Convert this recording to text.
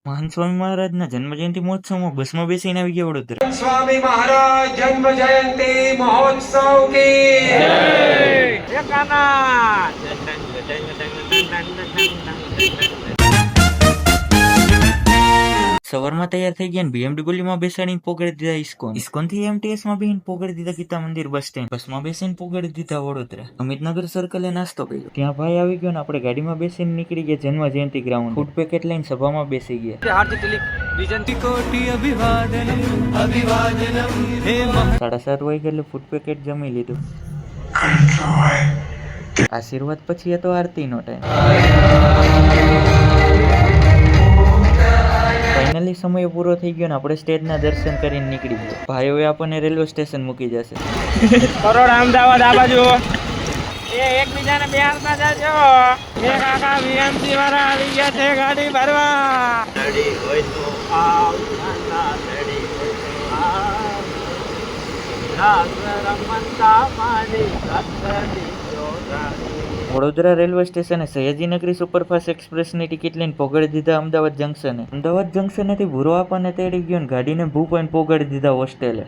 મહાન સ્વામી મહારાજના જન્મજયંતિ મહોત્સવમાં બસમાં બેસીને આવી ગયા વડોદરા. स्वामी महाराज जन्म जयंती महोत्सव की સવારમાં તૈયાર થઈ ગયા BMW માં બેસાડીને પોગાડી દીધા ઇસ્કોન થી MTS માં બેસીને પોગાડી દીધા ગીતા મંદિર બસ સ્ટેન્ડ. બસમાં બેસીને પોગાડી દીધા વડોદરા. અમિતનગર સર્કલે નાસ્તો કર્યો. ત્યાં ભાઈ આવી ગયો ને આપણે ગાડીમાં બેસીને નીકળી ગયા જન્મ જયંતિ ગ્રાઉન્ડ. ફૂડ પેકેટ લઈને સભામાં બેસી ગયા. 7:30 વાગે એટલે ફૂડ પેકેટ જમી લીધું. આશીર્વાદ પછી હતો આરતીનો ટાઈમ. ફાઇનલી સમય પૂરો થઈ ગયો ને આપણે સ્ટેજના દર્શન કરીને નીકળી ગયા. ભાઈઓએ આપણને રેલવે સ્ટેશન મૂકી જશે. કરોડ અમદાવાદ આ બાજુ એ એકબીજાને બિહારના જાજો. એ કાકા વીએમસી વાળા આવી ગયા છે ગાડી ભરવા. ગાડી હોય તો આવ ના ગાડી હોય તો આવ રાગ રમતા મારી સત્સદી જોરાની. વડોદરા રેલવે સ્ટેશને સયાજીનગરી સુપરફાસ્ટ એક્સપ્રેસની ટિકિટ લઈને પોગાડી દીધા અમદાવાદ જંકશને. અમદાવાદ જંકશનેથી ભૂરો આપણને તેડી ગયો ને ગાડીને ભૂ પોઈન્ટ પોગાડી દીધા હોસ્ટેલે.